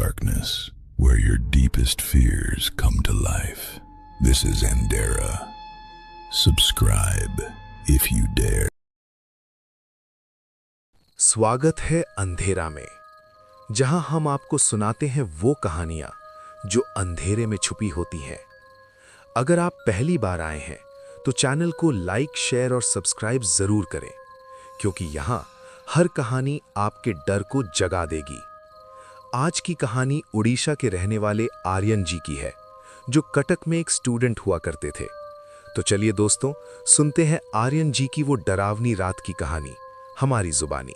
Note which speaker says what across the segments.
Speaker 1: darkness, where your deepest fears come to life. This is Andera. Subscribe if you dare.
Speaker 2: स्वागत है अंधेरा में, जहां हम आपको सुनाते हैं वो कहानियां जो अंधेरे में छुपी होती हैं। अगर आप पहली बार आए हैं तो चैनल को लाइक, शेयर और सब्सक्राइब जरूर करें, क्योंकि यहां हर कहानी आपके डर को जगा देगी। आज की कहानी उड़ीसा के रहने वाले आर्यन जी की है, जो कटक में एक स्टूडेंट हुआ करते थे। तो चलिए दोस्तों, सुनते हैं आर्यन जी की वो डरावनी रात की कहानी हमारी जुबानी।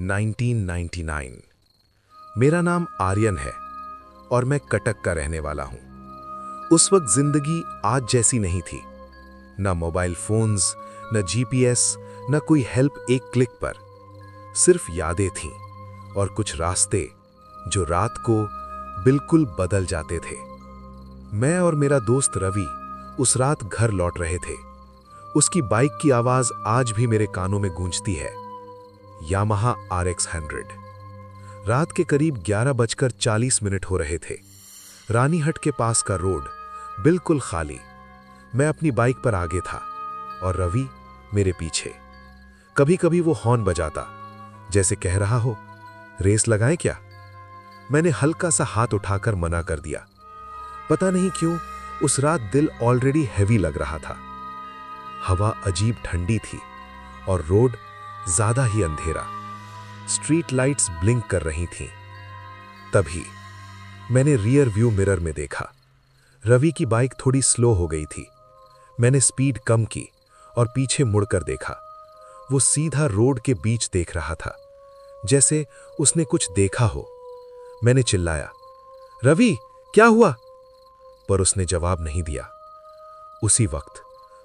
Speaker 2: 1999। मेरा नाम आर्यन है और मैं कटक का रहने वाला हूं। उस वक्त जिंदगी आज जैसी नहीं थी। ना मोबाइल फोन्स, न जीपीएस, न कोई हेल्प एक क्लिक पर। सिर्फ यादें थीं और कुछ रास्ते जो रात को बिल्कुल बदल जाते थे। मैं और मेरा दोस्त रवि उस रात घर लौट रहे थे। उसकी बाइक की आवाज आज भी मेरे कानों में गूंजती है, यामाहा RX 100। रात के करीब 11:40 हो रहे थे। रानीहट के पास का रोड बिल्कुल खाली। मैं अपनी बाइक पर आगे था और रवि मेरे पीछे। कभी कभी वो हॉर्न बजाता, जैसे कह रहा हो, रेस लगाएं क्या? मैंने हल्का सा हाथ उठाकर मना कर दिया। पता नहीं क्यों उस रात दिल ऑलरेडी हैवी लग रहा था। हवा अजीब ठंडी थी और रोड ज्यादा ही अंधेरा। स्ट्रीट लाइट्स ब्लिंक कर रही थीं। तभी मैंने रियर व्यू मिरर में देखा। रवि की बाइक थोड़ी स्लो हो गई थी। मैंने स्पीड कम की और पीछे मुड़कर देखा। वो सीधा रोड के बीच देख रहा था, जैसे उसने कुछ देखा हो। मैंने चिल्लाया, रवि क्या हुआ? पर उसने जवाब नहीं दिया। उसी वक्त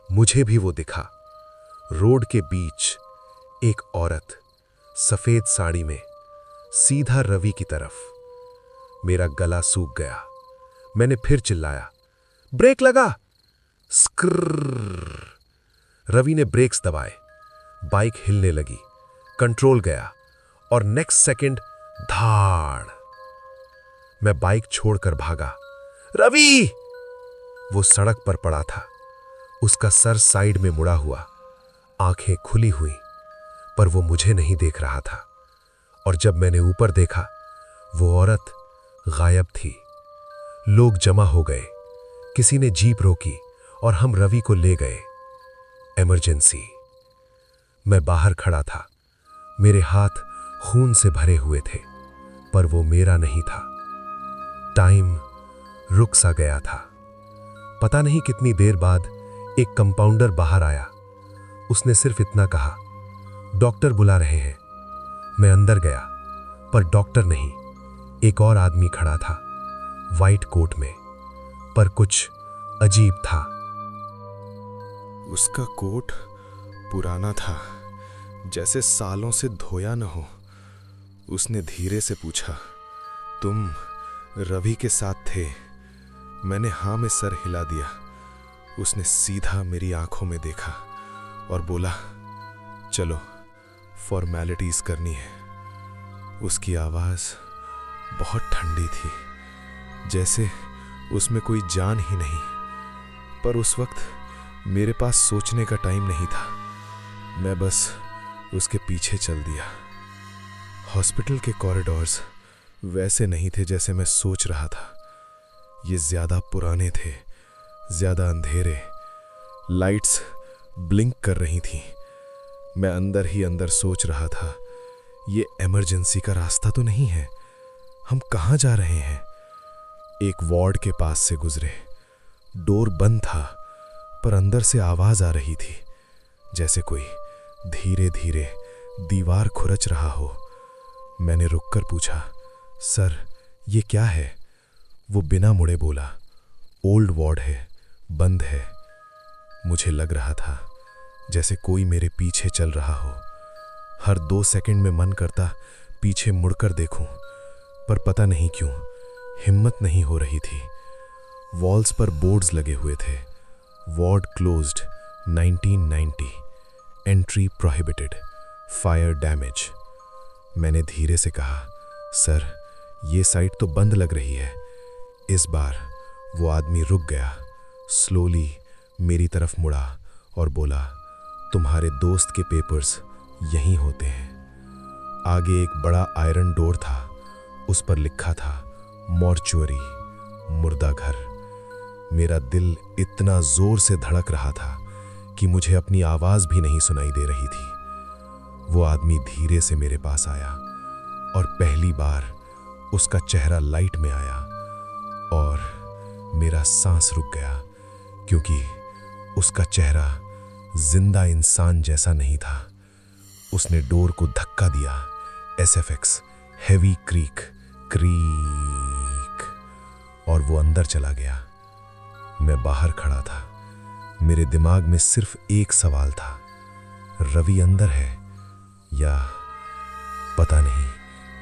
Speaker 2: मुझे भी वो दिखा। रोड के बीच एक औरत सफेद साड़ी में, सीधा रवि की तरफ। मेरा गला सूख गया। मैंने फिर चिल्लाया, ब्रेक लगा! स्क्रर! रवि ने ब्रेक्स दबाए। बाइक हिलने लगी। कंट्रोल गया और नेक्स्ट सेकंड धाड़! मैं बाइक छोड़कर भागा। रवि! वो सड़क पर पड़ा था। उसका सर साइड में मुड़ा हुआ, आंखें खुली हुई, पर वो मुझे नहीं देख रहा था। और जब मैंने ऊपर देखा, वो औरत गायब थी। लोग जमा हो गए। किसी ने जीप रोकी और हम रवि को ले गए। इमरजेंसी। मैं बाहर खड़ा था। मेरे हाथ खून से भरे हुए थे, पर वो मेरा नहीं था। टाइम रुक सा गया था। पता नहीं कितनी देर बाद एक कंपाउंडर बाहर आया। उसने सिर्फ इतना कहा, डॉक्टर बुला रहे हैं। मैं अंदर गया, पर डॉक्टर नहीं, एक और आदमी खड़ा था, वाइट कोट में। पर कुछ अजीब था।
Speaker 3: उसका कोट पुराना था, जैसे सालों से धोया न हो। उसने धीरे से पूछा, तुम रवि के साथ थे? मैंने हाँ में सर हिला दिया। उसने सीधा मेरी आंखों में देखा और बोला, चलो फॉर्मेलिटीज करनी है। उसकी आवाज बहुत ठंडी थी, जैसे उसमें कोई जान ही नहीं। पर उस वक्त मेरे पास सोचने का टाइम नहीं था। मैं बस उसके पीछे चल दिया। हॉस्पिटल के कॉरिडोर्स वैसे नहीं थे जैसे मैं सोच रहा था। ये ज्यादा पुराने थे, ज्यादा अंधेरे। लाइट्स ब्लिंक कर रही थीं। मैं अंदर ही अंदर सोच रहा था, ये इमरजेंसी का रास्ता तो नहीं है। हम कहाँ जा रहे हैं? एक वार्ड के पास से गुजरे। डोर बंद था, पर अंदर से आवाज आ रही थी, जैसे कोई धीरे धीरे दीवार खुरच रहा हो। मैंने रुककर पूछा, सर ये क्या है? वो बिना मुड़े बोला, ओल्ड वार्ड है, बंद है। मुझे लग रहा था जैसे कोई मेरे पीछे चल रहा हो। हर 2 सेकंड में मन करता पीछे मुड़कर देखूं, पर पता नहीं क्यों हिम्मत नहीं हो रही थी। वॉल्स पर बोर्ड्स लगे हुए थे, ward closed, 1990, entry prohibited, fire damage. मैंने धीरे से कहा, सर
Speaker 2: ये साइड तो बंद लग रही है। इस बार वो आदमी रुक गया, स्लोली मेरी तरफ मुड़ा और बोला, तुम्हारे दोस्त के पेपर्स यहीं होते हैं। आगे एक बड़ा आयरन डोर था, उस पर लिखा था मॉर्चुअरी, मुर्दा घर। मेरा दिल इतना जोर से धड़क रहा था कि मुझे अपनी आवाज भी नहीं सुनाई दे रही थी। वो आदमी धीरे से मेरे पास आया और पहली बार उसका चेहरा लाइट में आया और मेरा सांस रुक गया, क्योंकि उसका चेहरा जिंदा इंसान जैसा नहीं था। उसने डोर को धक्का दिया, SFX, हेवी क्रीक, क्रीक, और वो अंदर चला गया। मैं बाहर खड़ा था। मेरे दिमाग में सिर्फ एक सवाल था, रवि अंदर है या पता नहीं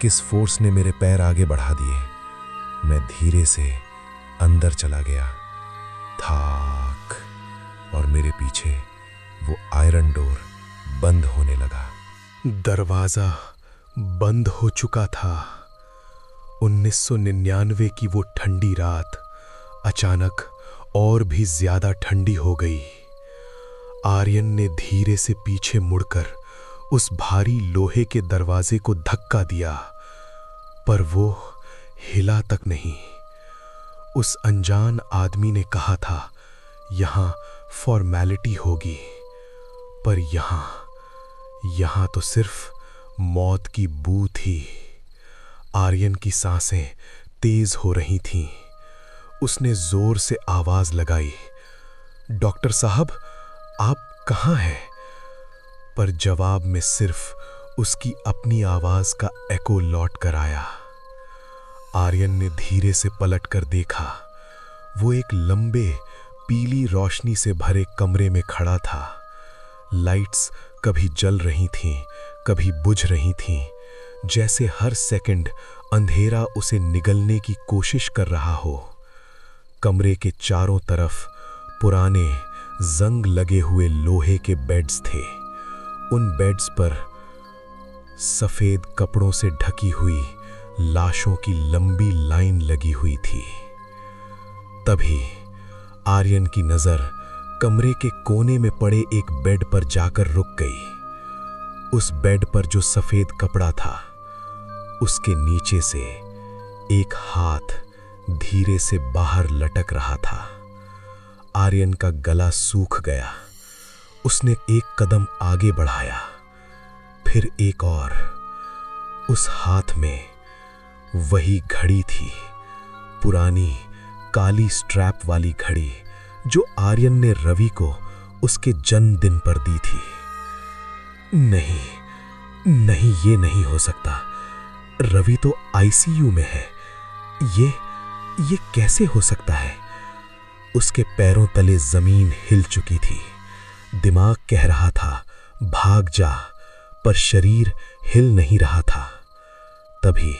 Speaker 2: किस फोर्स ने मेरे पैर आगे बढ़ा दिए। मैं धीरे से अंदर चला गया, थाक, और मेरे पीछे वो आयरन डोर बंद होने लगा।
Speaker 3: दरवाजा बंद हो चुका था। 1999 की वो ठंडी रात अचानक और भी ज्यादा ठंडी हो गई। आर्यन ने धीरे से पीछे मुड़कर उस भारी लोहे के दरवाजे को धक्का दिया, पर वो हिला तक नहीं। उस अनजान आदमी ने कहा था, यहां फॉर्मेलिटी होगी, पर यहां तो सिर्फ मौत की बू थी। आर्यन की सांसें तेज हो रही थीं। उसने जोर से आवाज लगाई, डॉक्टर साहब, आप कहां हैं? पर जवाब में सिर्फ उसकी अपनी आवाज का एको लौट कर आया। आर्यन ने धीरे से पलट कर देखा। वो एक लंबे पीली रोशनी से भरे कमरे में खड़ा था। लाइट्स कभी जल रही थीं, कभी बुझ रही थीं, जैसे हर सेकंड अंधेरा उसे निगलने की कोशिश कर रहा हो। कमरे के चारों तरफ पुराने जंग लगे हुए लोहे के बेड्स थे। उन बेड्स पर सफेद कपड़ों से ढकी हुई लाशों की लंबी लाइन लगी हुई थी। तभी आर्यन की नजर कमरे के कोने में पड़े एक बेड पर जाकर रुक गई। उस बेड पर जो सफेद कपड़ा था, उसके नीचे से एक हाथ धीरे से बाहर लटक रहा था। आर्यन का गला सूख गया। उसने एक कदम आगे बढ़ाया, फिर एक और। उस हाथ में वही घड़ी थी, पुरानी काली स्ट्रैप वाली घड़ी जो आर्यन ने रवि को उसके जन्मदिन पर दी थी। नहीं, ये नहीं हो सकता। रवि तो ICU में है। ये कैसे हो सकता है? उसके पैरों तले जमीन हिल चुकी थी। दिमाग कह रहा था भाग जा, पर शरीर हिल नहीं रहा था। तभी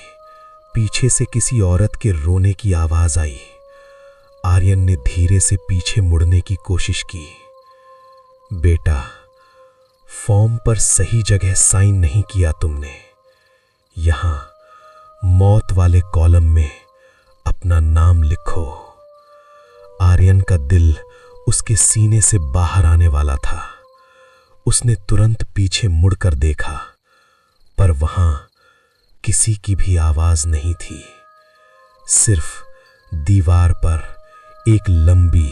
Speaker 3: पीछे से किसी औरत के रोने की आवाज आई। आर्यन ने धीरे से पीछे मुड़ने की कोशिश की। बेटा, फॉर्म पर सही जगह साइन नहीं किया तुमने। यहां मौत वाले कॉलम में अपना नाम लिखो। आर्यन का दिल उसके सीने से बाहर आने वाला था। उसने तुरंत पीछे मुड़कर देखा, पर वहां किसी की भी आवाज नहीं थी। सिर्फ दीवार पर एक लंबी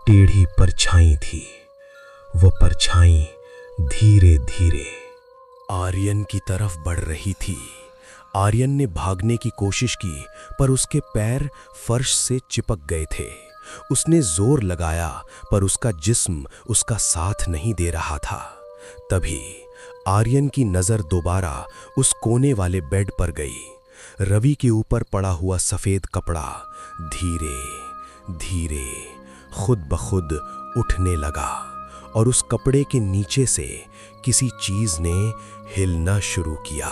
Speaker 3: टेढ़ी परछाई थी। वह परछाई धीरे धीरे आर्यन की तरफ बढ़ रही थी। आर्यन ने भागने की कोशिश की, पर उसके पैर फर्श से चिपक गए थे। उसने जोर लगाया, पर उसका जिस्म उसका साथ नहीं दे रहा था। तभी आर्यन की नजर दोबारा उस कोने वाले बेड पर गई। रवि के ऊपर पड़ा हुआ सफेद कपड़ा धीरे धीरे खुद ब खुद उठने लगा और उस कपड़े के नीचे से किसी चीज ने हिलना शुरू किया।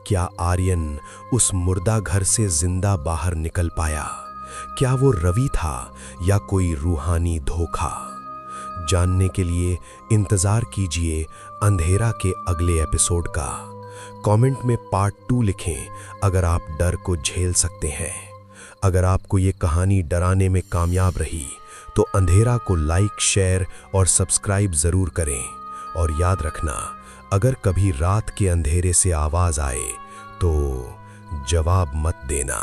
Speaker 3: क्या आर्यन उस मुर्दा घर से जिंदा बाहर निकल पाया? क्या वो रवि था या कोई रूहानी धोखा? जानने के लिए इंतजार कीजिए अंधेरा के अगले एपिसोड का। कमेंट में पार्ट 2 लिखें अगर आप डर को झेल सकते हैं। अगर आपको ये कहानी डराने में कामयाब रही तो अंधेरा को लाइक, शेयर और सब्सक्राइब ज़रूर करें। और याद रखना, अगर कभी रात के अंधेरे से आवाज़ आए तो जवाब मत देना।